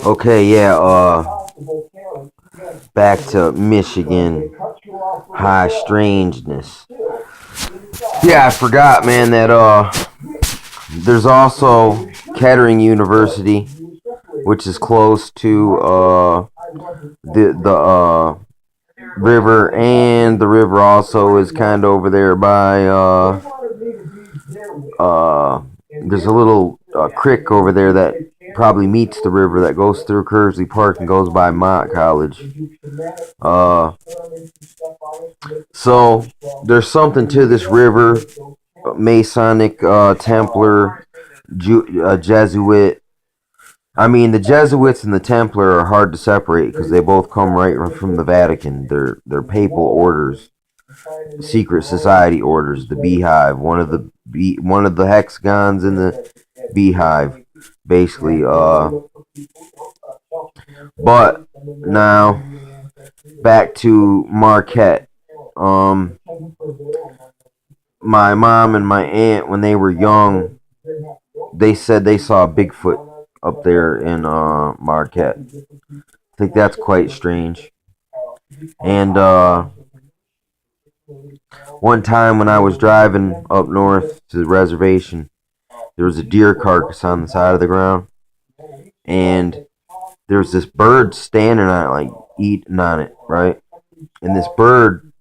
Okay, yeah, back to Michigan. High strangeness. Yeah, I forgot, man, that there's also Kettering University, which is close to the river, and the river also is kind of over there by there's a little creek over there that probably meets the river that goes through Kersley Park and goes by Mott College. Uh, so there's something to this river, Masonic, Templar, Jesuit. I mean, the Jesuits and the Templar are hard to separate because they both come right from the Vatican. They're papal orders, secret society orders. The Beehive, one of the hexagons in the Beehive, basically. But now back to Marquette. Um, my mom and my aunt, when they were young, they said they saw Bigfoot up there in Marquette. I think that's quite strange. And one time when I was driving up north to the reservation, there was a deer carcass on the side of the ground, and there was this bird standing on it, like eating on it, right? And this bird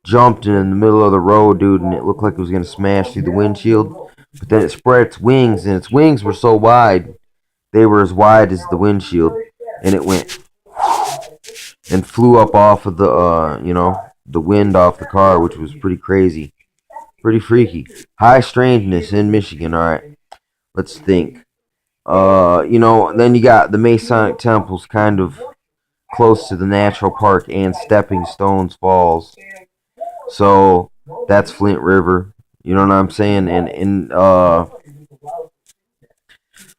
jumped in the middle of the road, dude, and it looked like it was gonna smash through the windshield. But then it spread its wings, and its wings were so wide, they were as wide as the windshield, and it went and flew up off of the, the wind off the car, which was pretty crazy, pretty freaky. High strangeness in Michigan. All right, let's think. Then you got the Masonic temples, kind of close to the natural park and Stepping Stones Falls. So that's Flint River. You know what I'm saying? And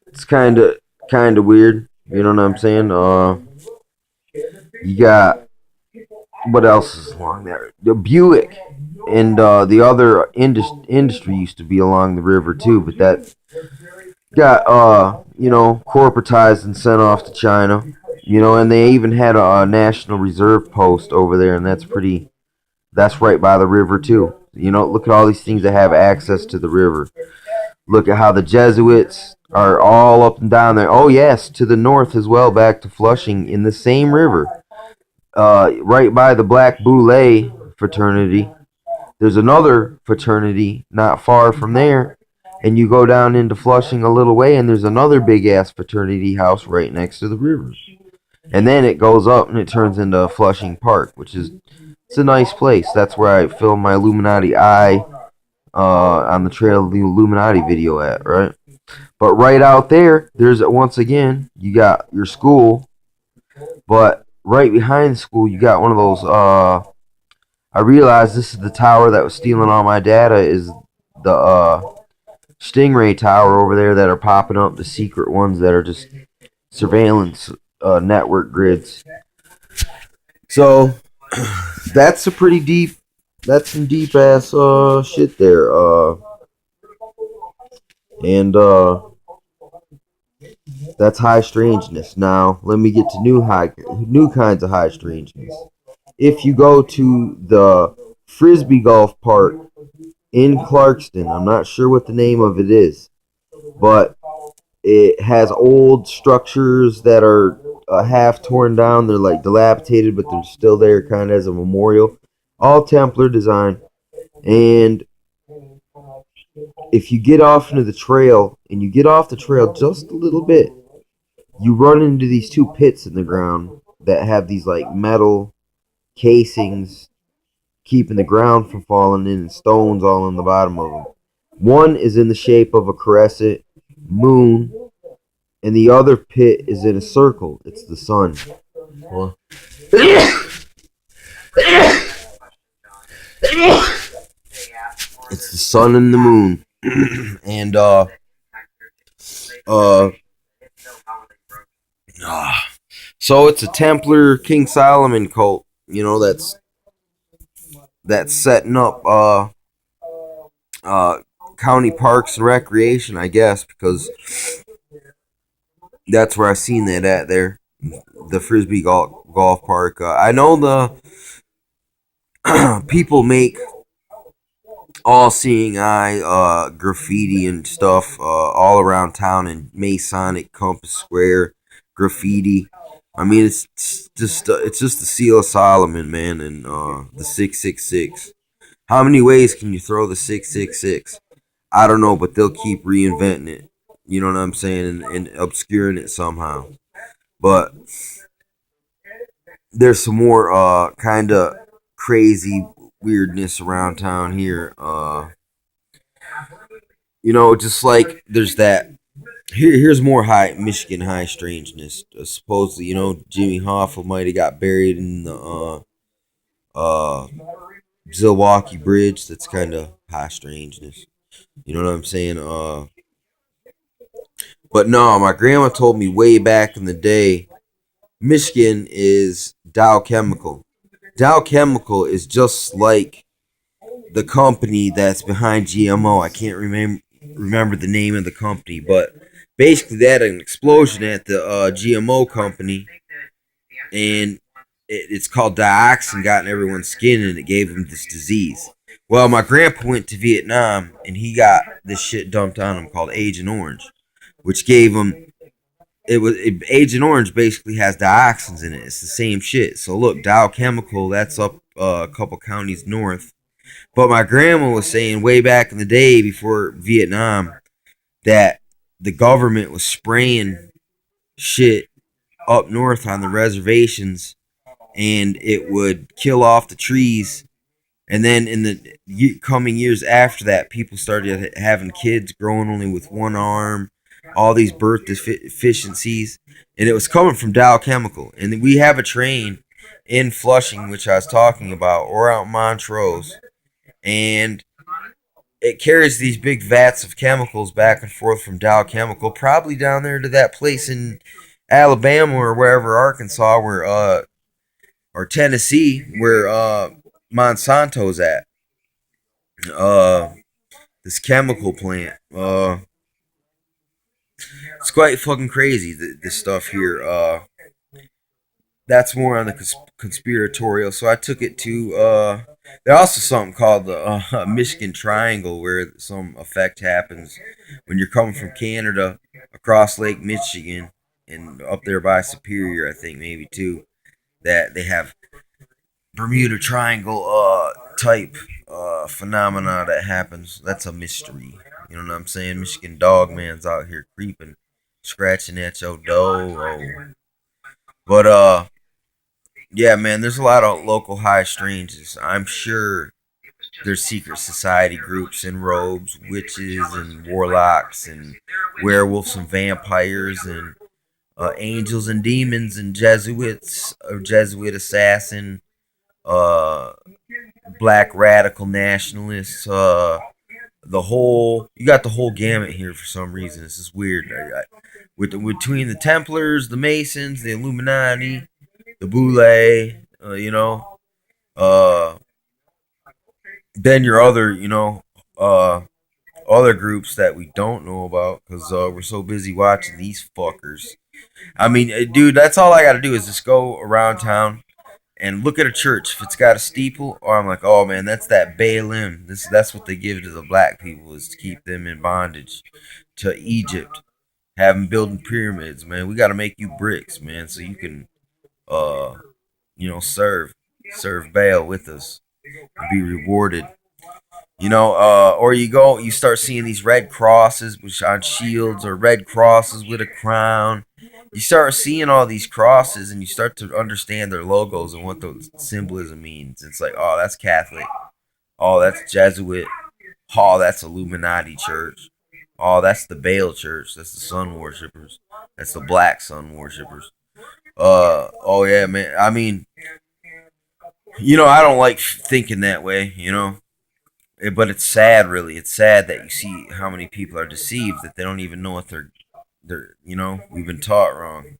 it's kind of weird. You know what I'm saying? You got what else is along there? The Buick and the other industry used to be along the river too, but that got corporatized and sent off to China. And they even had a National Reserve post over there, and that's right by the river too. Look at all these things that have access to the river. Look at how the Jesuits are all up and down there. Oh yes, to the north as well, back to Flushing in the same river. Right by the Black Boule fraternity. There's another fraternity not far from there, and you go down into Flushing a little way, and there's another big ass fraternity house right next to the river. And then it goes up and it turns into Flushing Park, which is it's a nice place. That's where I filmed my Illuminati eye on the Trail of the Illuminati video at, right? But right out there, there's once again you got your school, but right behind the school you got one of those. I realized this is the tower that was stealing all my data. Is the Stingray Tower over there that are popping up, the secret ones that are just surveillance network grids. So that's a pretty deep. That's some deep ass shit there. And That's high strangeness. Now let me get to new kinds of high strangeness. If you go to the Frisbee Golf Park in Clarkston, I'm not sure what the name of it is, but it has old structures that are half torn down. They're like dilapidated, but they're still there, kind of as a memorial. All Templar design. And if you get off into the trail, and you get off the trail just a little bit, you run into these two pits in the ground that have these like metal casings keeping the ground from falling in and stones all on the bottom of them. One is in the shape of a crescent moon, and the other pit is in a circle. It's the sun. Well, it's the sun and the moon. and uh so it's a Templar King Solomon cult, that's setting up uh county parks and recreation, I guess, because That's where I seen that at there, the frisbee golf park. I know the people make all seeing eye graffiti and stuff all around town in Masonic Compass Square graffiti. I mean, it's just the seal of Solomon, man, and the 666. How many ways can you throw the 666? I don't know, but they'll keep reinventing it. You know what I'm saying, and obscuring it somehow. But there's some more kind of crazy weirdness around town here. Just like there's that. Here's more high Michigan high strangeness. Supposedly, Jimmy Hoffa might have got buried in the uh Zilwaukee Bridge. That's kind of high strangeness. You know what I'm saying? But no, my grandma told me way back in the day, Michigan is Dow Chemical. Dow Chemical is just like the company that's behind GMO. I can't remember the name of the company, but basically they had an explosion at the GMO company, and it's called dioxin, got in everyone's skin, and it gave them this disease. Well, my grandpa went to Vietnam, and he got this shit dumped on him called Agent Orange, which gave him Agent Orange basically has dioxins in it. It's the same shit. So look, Dow Chemical, that's up a couple counties north. But my grandma was saying way back in the day before Vietnam that the government was spraying shit up north on the reservations, and it would kill off the trees. And then in the coming years after that, people started having kids growing only with one arm, all these birth deficiencies, and it was coming from Dow Chemical. And we have a train in Flushing, which I was talking about, or out in Montrose, and it carries these big vats of chemicals back and forth from Dow Chemical, probably down there to that place in Alabama or wherever, Arkansas, where or Tennessee, where Monsanto's at. Uh, this chemical plant. It's quite fucking crazy. This stuff here. That's more on the conspiratorial. So I took it to. There's also something called the Michigan Triangle, where some effect happens when you're coming from Canada across Lake Michigan and up there by Superior, I think maybe too. That they have Bermuda Triangle type phenomena that happens. That's a mystery. You know what I'm saying? Michigan Dog Man's out here creeping, scratching at your door. But yeah, man, there's a lot of local high stranges. I'm sure there's secret society groups and robes, witches and warlocks and werewolves and vampires and angels and demons and Jesuits or Jesuit assassin, uh, black radical nationalists. The whole you got the whole gamut here for some reason. This is weird. Between the Templars, the Masons, the Illuminati, the Boule, uh, then your other, other groups that we don't know about because we're so busy watching these fuckers. I mean, dude, that's all I got to do is just go around town and look at a church. If it's got a steeple, or I'm like, oh man, that's that Baalim. That's what they give to the black people is to keep them in bondage to Egypt. Have them building pyramids, man. We got to make you bricks, man, so you can, uh, serve Baal with us and be rewarded. Or you start seeing these red crosses which on shields or red crosses with a crown. You start seeing all these crosses and you start to understand their logos and what the symbolism means. It's like, oh, that's Catholic. Oh, that's Jesuit. Oh, that's Illuminati church. Oh, that's the Baal church. That's the sun worshippers. That's the black sun worshippers. Oh yeah, man. I mean, I don't like thinking that way. But it's sad, really. It's sad that you see how many people are deceived that they don't even know what we've been taught wrong.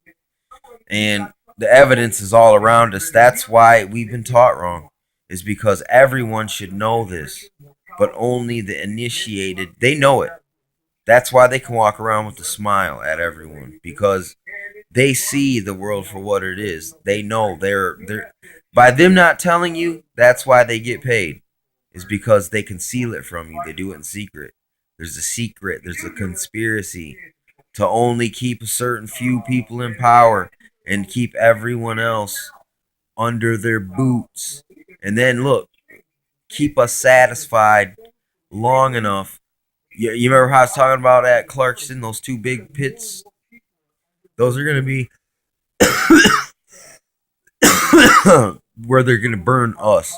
And the evidence is all around us. That's why we've been taught wrong, is because everyone should know this, but only the initiated, they know it. That's why they can walk around with a smile at everyone, because They see the world for what it is. They know they're by them not telling you, that's why they get paid. Is because they conceal it from you. They do it in secret. There's a secret, there's a conspiracy to only keep a certain few people in power and keep everyone else under their boots. And then look, keep us satisfied long enough. You remember how I was talking about at Clarkston, those two big pits? Those are going to be where they're going to burn us.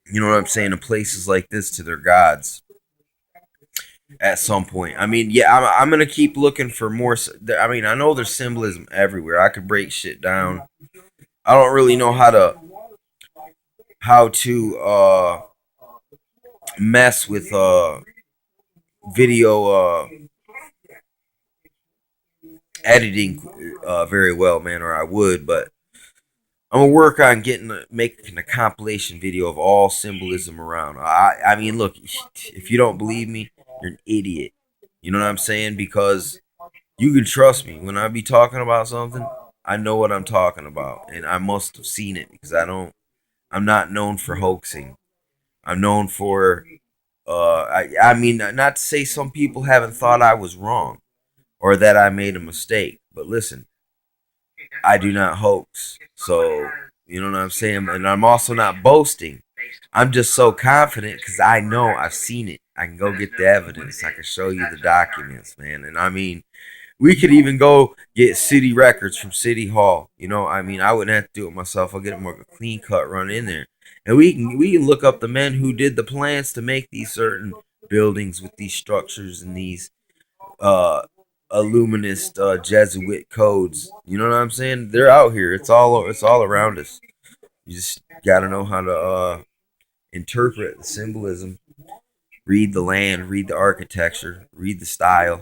You know what I'm saying? In places like this to their gods at some point. I mean, yeah, I'm going to keep looking for more. I mean, I know there's symbolism everywhere. I could break shit down. I don't really know how to mess with video editing very well, man, or I would, but I'm gonna work on making a compilation video of all symbolism around. I mean, look, if you don't believe me, you're an idiot. You know what I'm saying? Because you can trust me when I be talking about something. I know what I'm talking about, and I must have seen it because I don't. I'm not known for hoaxing. I'm known for. I mean, not to say some people haven't thought I was wrong or that I made a mistake, but listen, I do not hoax. So, you know what I'm saying? And I'm also not boasting. I'm just so confident because I know I've seen it. I can go get the evidence. I can show you the documents, man. And I mean, we could even go get city records from City Hall. You know, I mean, I wouldn't have to do it myself. I'll get a more clean cut run in there. And we can look up the men who did the plans to make these certain buildings with these structures and these uh illuminist Jesuit codes. You know what I'm saying? They're out here. It's all around us. You just gotta know how to interpret the symbolism, read the land, read the architecture, read the style,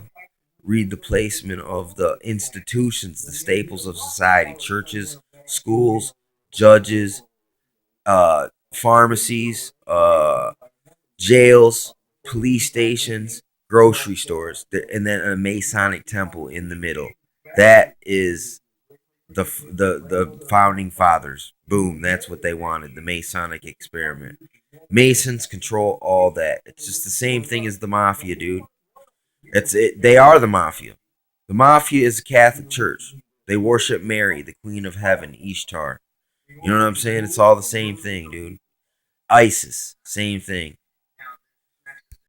read the placement of the institutions, the staples of society, churches, schools, judges, pharmacies, jails, police stations, grocery stores, and then a Masonic temple in the middle. That is the founding fathers. Boom, that's what they wanted. The Masonic experiment. Masons control all that. It's just the same thing as the mafia, dude. It's it. They are the mafia. The mafia is a Catholic church. They worship Mary, the Queen of Heaven, Ishtar. You know what I'm saying? It's all the same thing, dude. ISIS, same thing.